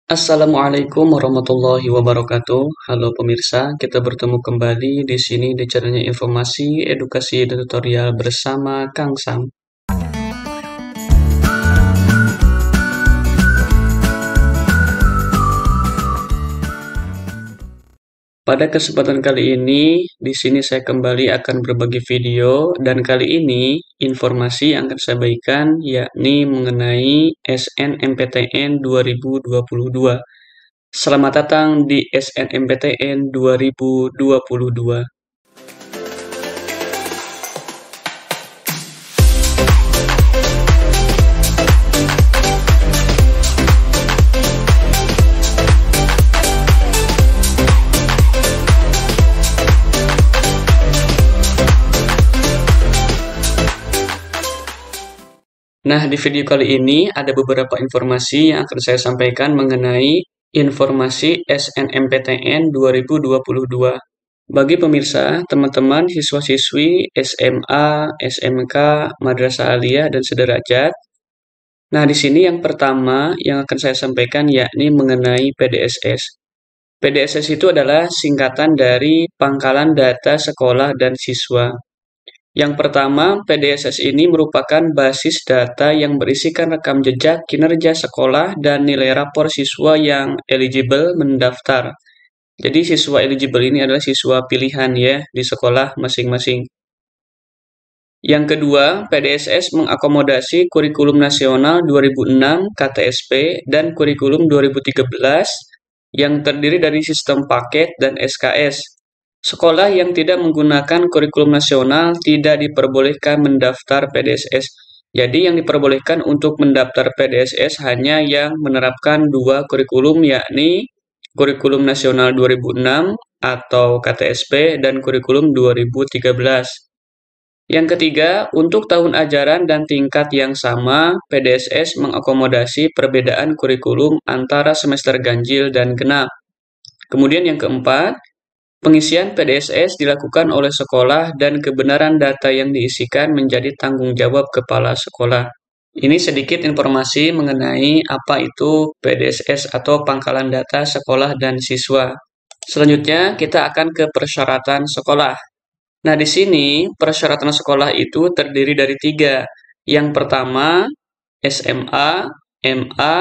Assalamualaikum warahmatullahi wabarakatuh. Halo pemirsa, kita bertemu kembali di sini di channelnya Informasi, Edukasi, dan Tutorial bersama Kang Sam. Pada kesempatan kali ini, di sini saya kembali akan berbagi video, dan kali ini informasi yang akan saya bagikan yakni mengenai SNMPTN 2022. Selamat datang di SNMPTN 2022. Nah, di video kali ini ada beberapa informasi yang akan saya sampaikan mengenai informasi SNMPTN 2022. Bagi pemirsa, teman-teman, siswa-siswi SMA, SMK, Madrasah Aliyah, dan sederajat. Nah, di sini yang pertama yang akan saya sampaikan yakni mengenai PDSS. PDSS itu adalah singkatan dari Pangkalan Data Sekolah dan Siswa. Yang pertama, PDSS ini merupakan basis data yang berisikan rekam jejak kinerja sekolah dan nilai rapor siswa yang eligible mendaftar. Jadi siswa eligible ini adalah siswa pilihan ya di sekolah masing-masing. Yang kedua, PDSS mengakomodasi Kurikulum Nasional 2006 KTSP dan Kurikulum 2013 yang terdiri dari sistem paket dan SKS. Sekolah yang tidak menggunakan kurikulum nasional tidak diperbolehkan mendaftar PDSS. Jadi yang diperbolehkan untuk mendaftar PDSS hanya yang menerapkan dua kurikulum yakni Kurikulum Nasional 2006 atau KTSP dan Kurikulum 2013. Yang ketiga, untuk tahun ajaran dan tingkat yang sama, PDSS mengakomodasi perbedaan kurikulum antara semester ganjil dan genap. Kemudian yang keempat, pengisian PDSS dilakukan oleh sekolah dan kebenaran data yang diisikan menjadi tanggung jawab kepala sekolah. Ini sedikit informasi mengenai apa itu PDSS atau Pangkalan Data Sekolah dan Siswa. Selanjutnya, kita akan ke persyaratan sekolah. Nah, di sini persyaratan sekolah itu terdiri dari 3. Yang pertama, SMA, MA,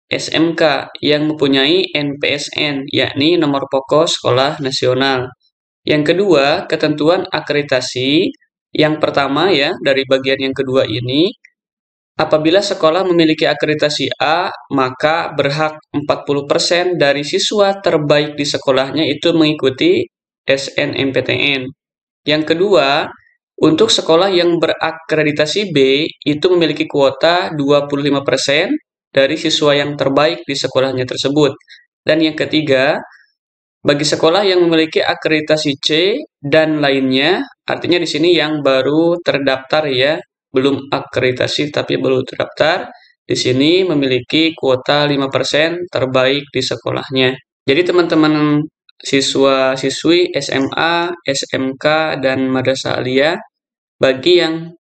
SMK yang mempunyai NPSN, yakni nomor pokok sekolah nasional. Yang kedua, ketentuan akreditasi. Yang pertama ya, dari bagian yang kedua ini, apabila sekolah memiliki akreditasi A, maka berhak 40% dari siswa terbaik di sekolahnya itu mengikuti SNMPTN. Yang kedua, untuk sekolah yang berakreditasi B, itu memiliki kuota 25% dari siswa yang terbaik di sekolahnya tersebut. Dan yang ketiga, bagi sekolah yang memiliki akreditasi C dan lainnya, artinya di sini yang baru terdaftar ya, belum akreditasi tapi baru terdaftar, di sini memiliki kuota 5% terbaik di sekolahnya. Jadi teman-teman siswa-siswi SMA, SMK, dan Madrasah Aliyah, bagi yang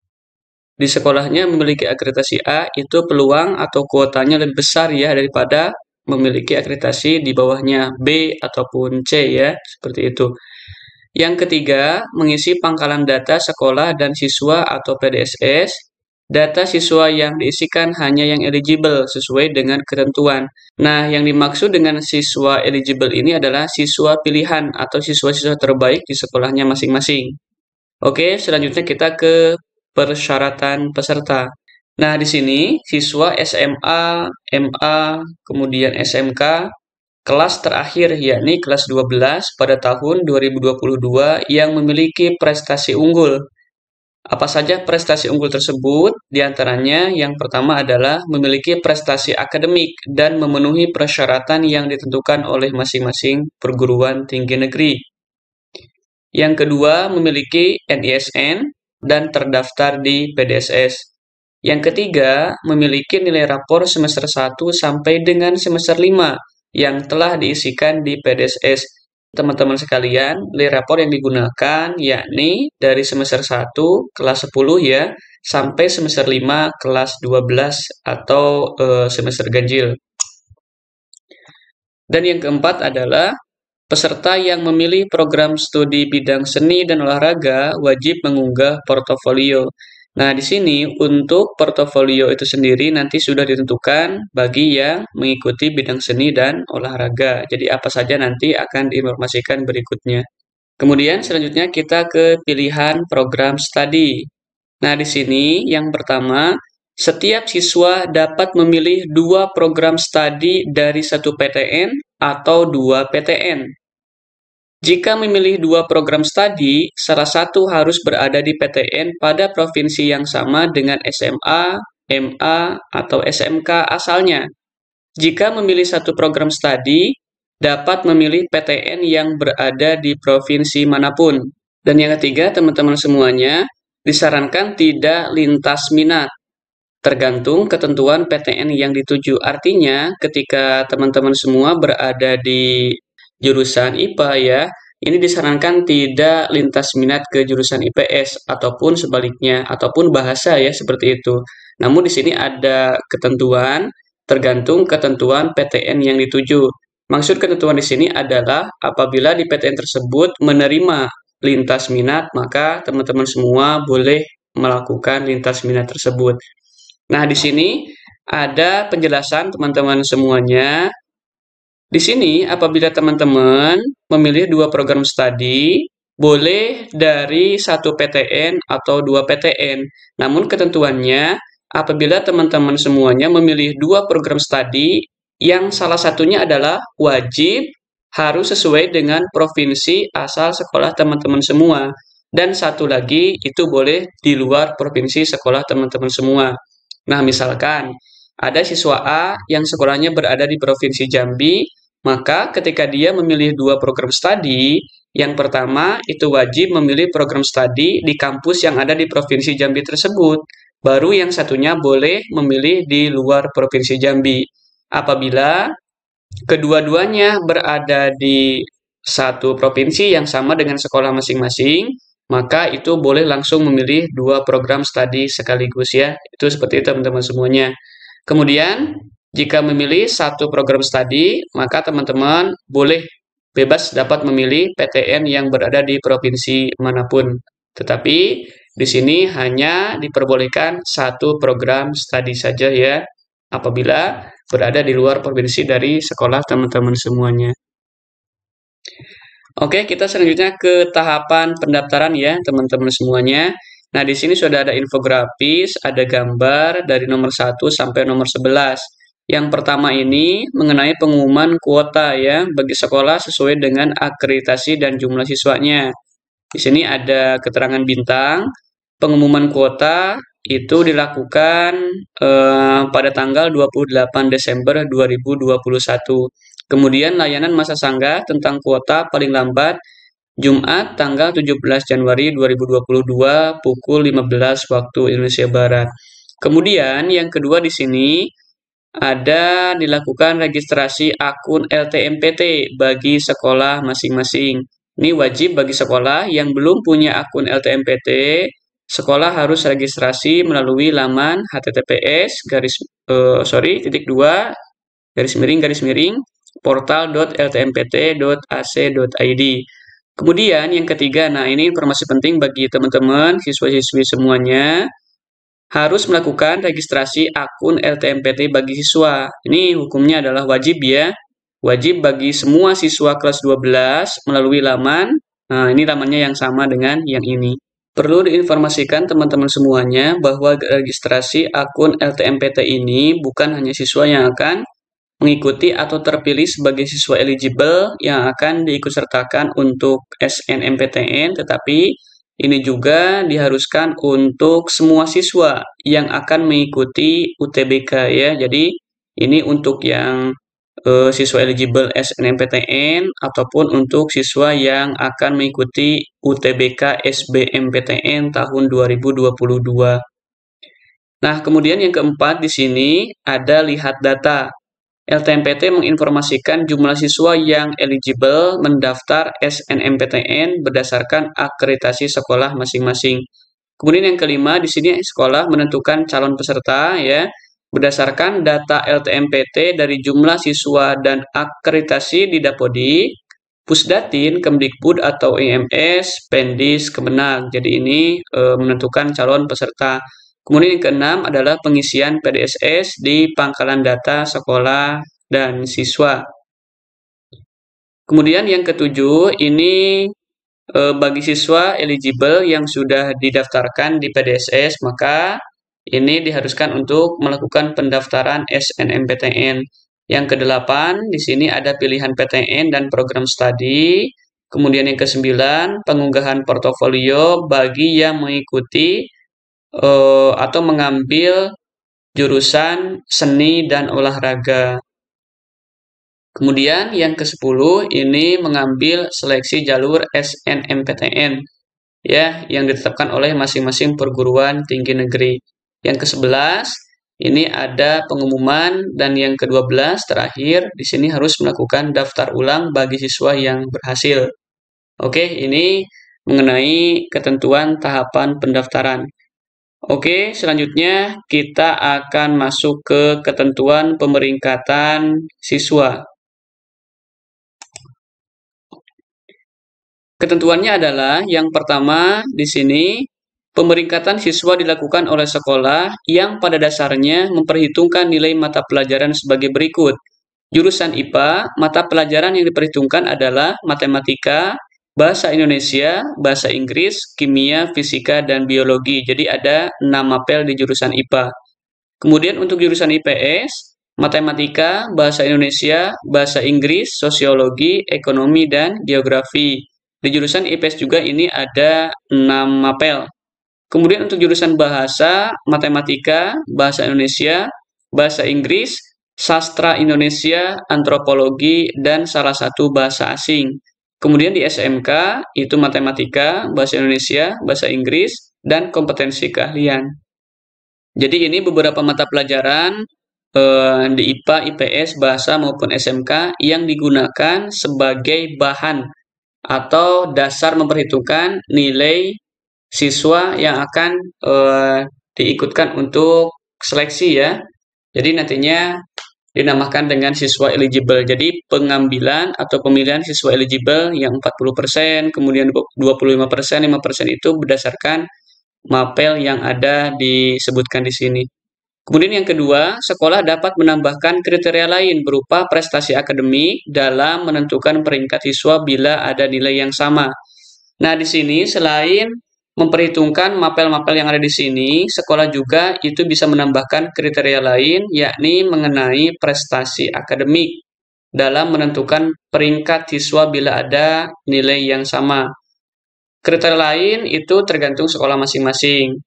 di sekolahnya memiliki akreditasi A, itu peluang atau kuotanya lebih besar ya daripada memiliki akreditasi di bawahnya B ataupun C ya, seperti itu. Yang ketiga, mengisi pangkalan data sekolah dan siswa atau PDSS. Data siswa yang diisikan hanya yang eligible sesuai dengan ketentuan. Nah, yang dimaksud dengan siswa eligible ini adalah siswa pilihan atau siswa-siswa terbaik di sekolahnya masing-masing. Oke, selanjutnya kita ke persyaratan peserta. Nah, di sini siswa SMA, MA, kemudian SMK, kelas terakhir yakni kelas 12 pada tahun 2022 yang memiliki prestasi unggul. Apa saja prestasi unggul tersebut? Di antaranya yang pertama adalah memiliki prestasi akademik dan memenuhi persyaratan yang ditentukan oleh masing-masing perguruan tinggi negeri. Yang kedua, memiliki NISN dan terdaftar di PDSS. Yang ketiga, memiliki nilai rapor semester 1 sampai dengan semester 5 yang telah diisikan di PDSS. Teman-teman sekalian, nilai rapor yang digunakan yakni dari semester 1 kelas 10 ya, sampai semester 5 kelas 12 atau semester ganjil. Dan yang keempat adalah peserta yang memilih program studi bidang seni dan olahraga wajib mengunggah portofolio. Nah, di sini untuk portofolio itu sendiri nanti sudah ditentukan bagi yang mengikuti bidang seni dan olahraga. Jadi apa saja nanti akan diinformasikan berikutnya. Kemudian selanjutnya kita ke pilihan program studi. Nah, di sini yang pertama, setiap siswa dapat memilih 2 program studi dari 1 PTN atau 2 PTN. Jika memilih 2 program studi, salah satu harus berada di PTN pada provinsi yang sama dengan SMA, MA, atau SMK asalnya. Jika memilih 1 program studi, dapat memilih PTN yang berada di provinsi manapun. Dan yang ketiga, teman-teman semuanya, disarankan tidak lintas minat, tergantung ketentuan PTN yang dituju. Artinya, ketika teman-teman semua berada di jurusan IPA ya, ini disarankan tidak lintas minat ke jurusan IPS ataupun sebaliknya, ataupun bahasa ya seperti itu. Namun di sini ada ketentuan tergantung ketentuan PTN yang dituju. Maksud ketentuan di sini adalah apabila di PTN tersebut menerima lintas minat, maka teman-teman semua boleh melakukan lintas minat tersebut. Nah, di sini ada penjelasan teman-teman semuanya. Di sini, apabila teman-teman memilih 2 program studi, boleh dari 1 PTN atau 2 PTN. Namun ketentuannya, apabila teman-teman semuanya memilih 2 program studi, yang salah satunya adalah wajib harus sesuai dengan provinsi asal sekolah teman-teman semua. Dan satu lagi, itu boleh di luar provinsi sekolah teman-teman semua. Nah, misalkan ada siswa A yang sekolahnya berada di Provinsi Jambi, maka ketika dia memilih 2 program studi, yang pertama itu wajib memilih program studi di kampus yang ada di Provinsi Jambi tersebut. Baru yang satunya boleh memilih di luar Provinsi Jambi. Apabila kedua-duanya berada di satu provinsi yang sama dengan sekolah masing-masing, maka itu boleh langsung memilih 2 program studi sekaligus ya. Itu seperti itu teman-teman semuanya. Kemudian, jika memilih 1 program studi, maka teman-teman boleh bebas dapat memilih PTN yang berada di provinsi manapun. Tetapi, di sini hanya diperbolehkan 1 program studi saja ya, apabila berada di luar provinsi dari sekolah teman-teman semuanya. Oke, kita selanjutnya ke tahapan pendaftaran ya, teman-teman semuanya. Nah, di sini sudah ada infografis, ada gambar dari nomor 1 sampai nomor 11. Yang pertama ini mengenai pengumuman kuota ya, bagi sekolah sesuai dengan akreditasi dan jumlah siswanya. Di sini ada keterangan bintang, pengumuman kuota itu dilakukan pada tanggal 28 Desember 2021. Kemudian layanan masa sanggah tentang kuota paling lambat Jumat tanggal 17 Januari 2022 pukul 15 waktu Indonesia Barat. Kemudian yang kedua di sini ada dilakukan registrasi akun LTMPT bagi sekolah masing-masing. Ini wajib bagi sekolah yang belum punya akun LTMPT, sekolah harus registrasi melalui laman https://portal.ltmpt.ac.id. Kemudian yang ketiga, nah ini informasi penting bagi teman-teman siswa-siswi semuanya, harus melakukan registrasi akun LTMPT bagi siswa. Ini hukumnya adalah wajib ya. Wajib bagi semua siswa kelas 12 melalui laman. Nah, ini lamannya yang sama dengan yang ini. Perlu diinformasikan teman-teman semuanya bahwa registrasi akun LTMPT ini bukan hanya siswa yang akan mengikuti atau terpilih sebagai siswa eligible yang akan diikutsertakan untuk SNMPTN, tetapi ini juga diharuskan untuk semua siswa yang akan mengikuti UTBK ya. Jadi ini untuk yang siswa eligible SNMPTN ataupun untuk siswa yang akan mengikuti UTBK SBMPTN tahun 2022. Nah, kemudian yang keempat di sini ada lihat data. LTMPT menginformasikan jumlah siswa yang eligible mendaftar SNMPTN berdasarkan akreditasi sekolah masing-masing. Kemudian yang kelima di sini sekolah menentukan calon peserta ya. Berdasarkan data LTMPT dari jumlah siswa dan akreditasi di Dapodik, Pusdatin, Kemdikbud atau IMS, Pendis, Kemenag. Jadi ini menentukan calon peserta. Kemudian yang keenam adalah pengisian PDSS di pangkalan data sekolah dan siswa. Kemudian yang ketujuh ini bagi siswa eligible yang sudah didaftarkan di PDSS, maka ini diharuskan untuk melakukan pendaftaran SNMPTN. Yang kedelapan, di sini ada pilihan PTN dan program studi. Kemudian yang kesembilan, pengunggahan portofolio bagi yang mengikuti atau mengambil jurusan seni dan olahraga. Kemudian yang ke-10 ini mengambil seleksi jalur SNMPTN ya yang ditetapkan oleh masing-masing perguruan tinggi negeri. Yang ke-11 ini ada pengumuman dan yang ke-12 terakhir di sini harus melakukan daftar ulang bagi siswa yang berhasil. Oke, ini mengenai ketentuan tahapan pendaftaran. Oke, selanjutnya kita akan masuk ke ketentuan pemeringkatan siswa. Ketentuannya adalah yang pertama di sini pemeringkatan siswa dilakukan oleh sekolah yang pada dasarnya memperhitungkan nilai mata pelajaran sebagai berikut. Jurusan IPA, mata pelajaran yang diperhitungkan adalah matematika, bahasa Indonesia, bahasa Inggris, kimia, fisika, dan biologi. Jadi ada 6 mapel di jurusan IPA. Kemudian untuk jurusan IPS, matematika, bahasa Indonesia, bahasa Inggris, sosiologi, ekonomi, dan geografi. Di jurusan IPS juga ini ada 6 mapel. Kemudian untuk jurusan bahasa, matematika, bahasa Indonesia, bahasa Inggris, sastra Indonesia, antropologi, dan salah satu bahasa asing. Kemudian di SMK itu matematika, bahasa Indonesia, bahasa Inggris, dan kompetensi keahlian. Jadi ini beberapa mata pelajaran di IPA, IPS, bahasa maupun SMK yang digunakan sebagai bahan atau dasar memperhitungkan nilai siswa yang akan diikutkan untuk seleksi ya. Jadi nantinya dinamakan dengan siswa eligible. Jadi pengambilan atau pemilihan siswa eligible yang 40%, kemudian 25%, 5% itu berdasarkan mapel yang ada disebutkan di sini. Kemudian yang kedua, sekolah dapat menambahkan kriteria lain berupa prestasi akademik dalam menentukan peringkat siswa bila ada nilai yang sama. Nah, di sini selain memperhitungkan mapel-mapel yang ada di sini, sekolah juga itu bisa menambahkan kriteria lain, yakni mengenai prestasi akademik dalam menentukan peringkat siswa bila ada nilai yang sama. Kriteria lain itu tergantung sekolah masing-masing.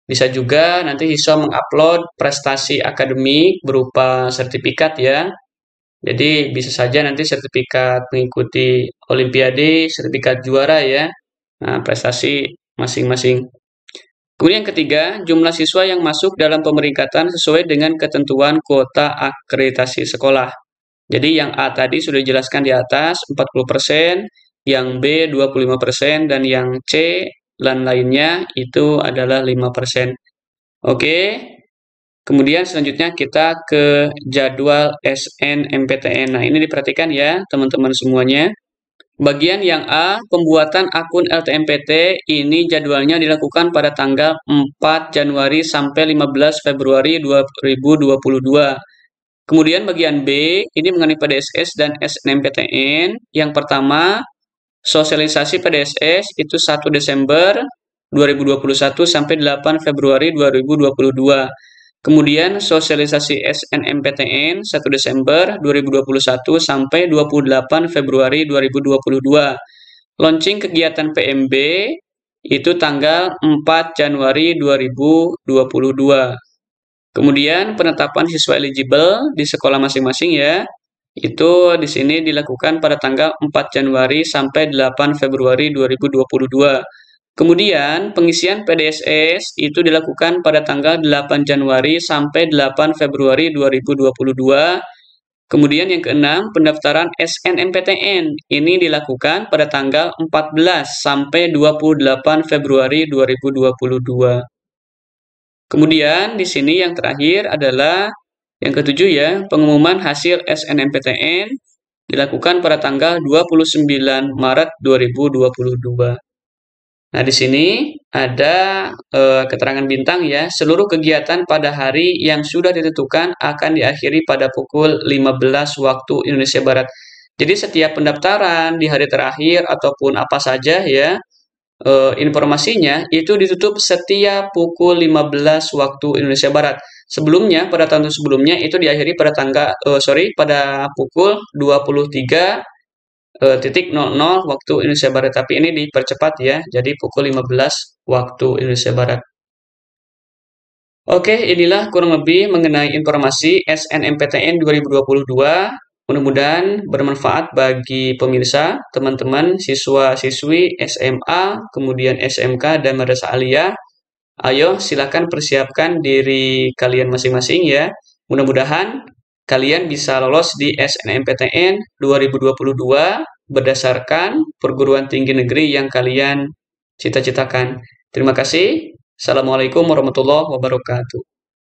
Bisa juga nanti siswa mengupload prestasi akademik berupa sertifikat ya. Jadi bisa saja nanti sertifikat mengikuti olimpiade, sertifikat juara ya. Nah, prestasi masing-masing. Kemudian yang ketiga, jumlah siswa yang masuk dalam pemeringkatan sesuai dengan ketentuan kuota akreditasi sekolah. Jadi yang A tadi sudah dijelaskan di atas 40%, yang B 25%, dan yang C dan lainnya itu adalah 5%. Oke, kemudian selanjutnya kita ke jadwal SNMPTN. Nah, ini diperhatikan ya teman-teman semuanya. Bagian yang A, pembuatan akun LTMPT ini jadwalnya dilakukan pada tanggal 4 Januari sampai 15 Februari 2022. Kemudian bagian B, ini mengenai PDSS dan SNMPTN. Yang pertama, sosialisasi PDSS itu 1 Desember 2021 sampai 8 Februari 2022. Kemudian sosialisasi SNMPTN 1 Desember 2021 sampai 28 Februari 2022. Launching kegiatan PMB itu tanggal 4 Januari 2022. Kemudian penetapan siswa eligible di sekolah masing-masing ya. Itu di sini dilakukan pada tanggal 4 Januari sampai 8 Februari 2022. Kemudian pengisian PDSS itu dilakukan pada tanggal 8 Januari sampai 8 Februari 2022. Kemudian yang keenam, pendaftaran SNMPTN ini dilakukan pada tanggal 14 sampai 28 Februari 2022. Kemudian di sini yang terakhir adalah yang ketujuh ya, pengumuman hasil SNMPTN dilakukan pada tanggal 29 Maret 2022. Nah, di sini ada keterangan bintang ya, seluruh kegiatan pada hari yang sudah ditentukan akan diakhiri pada pukul 15 waktu Indonesia Barat. Jadi setiap pendaftaran di hari terakhir ataupun apa saja ya, informasinya itu ditutup setiap pukul 15 waktu Indonesia Barat. Sebelumnya, pada tahun sebelumnya itu diakhiri pada pada pukul 23.00 waktu Indonesia Barat. Tapi ini dipercepat ya, jadi pukul 15 waktu Indonesia Barat. Oke, inilah kurang lebih mengenai informasi SNMPTN 2022. Mudah-mudahan bermanfaat bagi pemirsa, teman-teman, siswa-siswi SMA, kemudian SMK, dan Madrasah Aliyah. Ayo, silakan persiapkan diri kalian masing-masing ya. Mudah-mudahan kalian bisa lolos di SNMPTN 2022 berdasarkan perguruan tinggi negeri yang kalian cita-citakan. Terima kasih. Assalamualaikum warahmatullahi wabarakatuh.